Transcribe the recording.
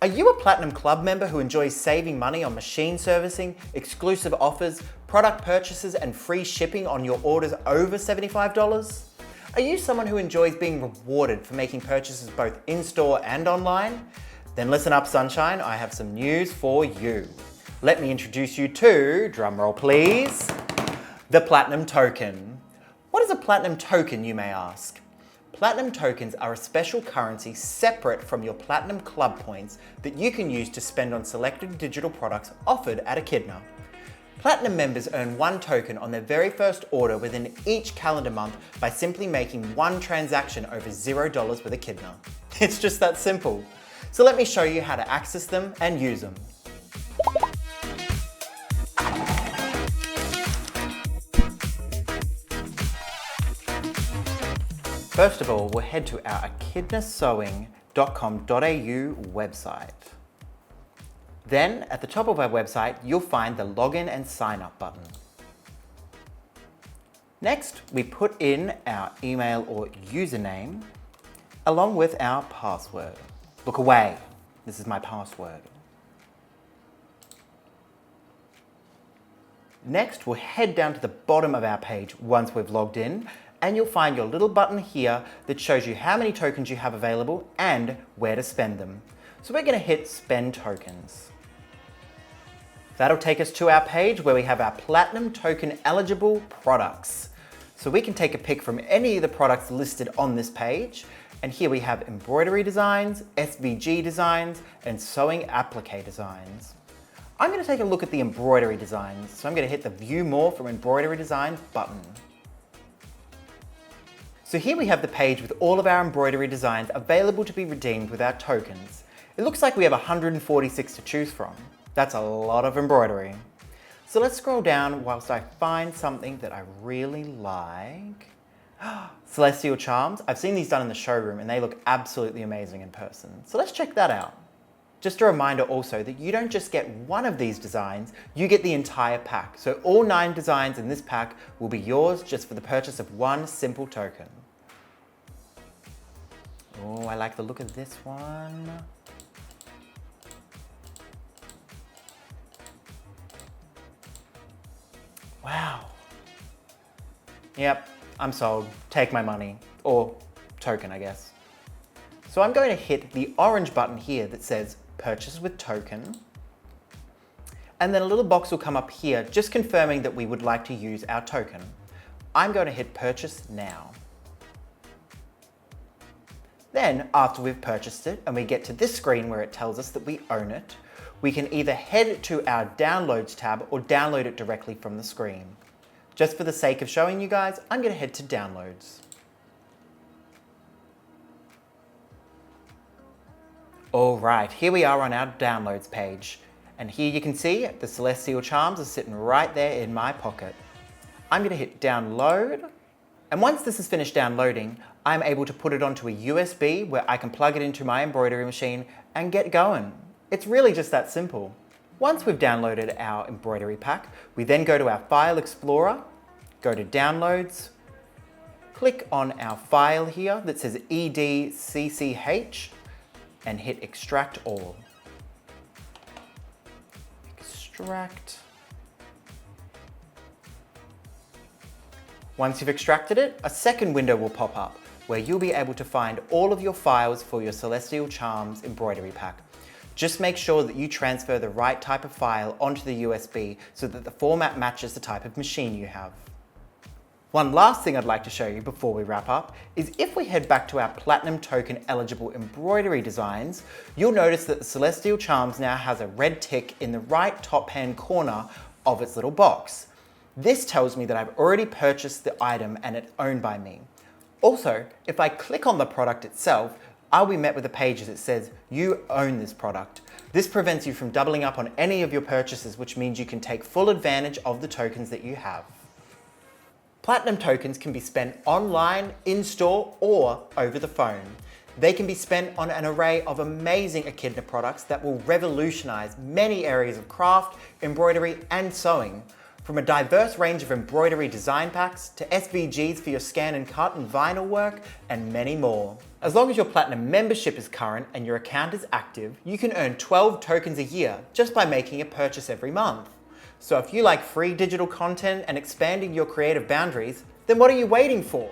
Are you a Platinum Club member who enjoys saving money on machine servicing, exclusive offers, product purchases, and free shipping on your orders over $75? Are you someone who enjoys being rewarded for making purchases both in-store and online? Then listen up, sunshine, I have some news for you. Let me introduce you to, drumroll please, the Platinum Token. What is a Platinum Token, you may ask? Platinum tokens are a special currency separate from your Platinum Club points that you can use to spend on selected digital products offered at Echidna. Platinum members earn 1 token on their very first order within each calendar month by simply making 1 transaction over $0 with Echidna. It's just that simple. So let me show you how to access them and use them. First of all, we'll head to our echidnasewing.com.au website. Then, at the top of our website, you'll find the login and sign up button. Next, we put in our email or username, along with our password. Look away, this is my password. Next, we'll head down to the bottom of our page once we've logged in, and you'll find your little button here that shows you how many tokens you have available and where to spend them. So we're going to hit Spend Tokens. That'll take us to our page where we have our Platinum Token eligible products. So we can take a pick from any of the products listed on this page, and here we have embroidery designs, SVG designs, and sewing applique designs. I'm going to take a look at the embroidery designs, so I'm going to hit the View More from Embroidery Designs button. So here we have the page with all of our embroidery designs available to be redeemed with our tokens. It looks like we have 146 to choose from. That's a lot of embroidery. So let's scroll down whilst I find something that I really like. Celestial Charms. I've seen these done in the showroom and they look absolutely amazing in person. So let's check that out. Just a reminder also that you don't just get one of these designs, you get the entire pack. So all 9 designs in this pack will be yours just for the purchase of 1 simple token. Oh, I like the look of this one. Wow. Yep, I'm sold. Take my money. Or token, I guess. So I'm going to hit the orange button here that says Purchase with Token. And then a little box will come up here just confirming that we would like to use our token. I'm going to hit Purchase Now. Then, after we've purchased it and we get to this screen where it tells us that we own it, we can either head to our Downloads tab or download it directly from the screen. Just for the sake of showing you guys, I'm going to head to Downloads. All right, here we are on our Downloads page. And here you can see the Celestial Charms are sitting right there in my pocket. I'm going to hit Download. And once this is finished downloading, I'm able to put it onto a USB where I can plug it into my embroidery machine and get going. It's really just that simple. Once we've downloaded our embroidery pack, we then go to our File Explorer, go to Downloads, click on our file here that says EDCCH, and hit Extract All. Extract. Once you've extracted it, a second window will pop up where you'll be able to find all of your files for your Celestial Charms embroidery pack. Just make sure that you transfer the right type of file onto the USB so that the format matches the type of machine you have. One last thing I'd like to show you before we wrap up is if we head back to our Platinum Token eligible embroidery designs, you'll notice that the Celestial Charms now has a red tick in the right top hand corner of its little box. This tells me that I've already purchased the item and it's owned by me. Also, if I click on the product itself, I'll be met with a page that says, you own this product. This prevents you from doubling up on any of your purchases, which means you can take full advantage of the tokens that you have. Platinum tokens can be spent online, in-store, or over the phone. They can be spent on an array of amazing Echidna products that will revolutionize many areas of craft, embroidery, and sewing. From a diverse range of embroidery design packs to SVGs for your scan and cut and vinyl work, and many more. As long as your Platinum membership is current and your account is active, you can earn 12 tokens a year just by making a purchase every month. So if you like free digital content and expanding your creative boundaries, then what are you waiting for?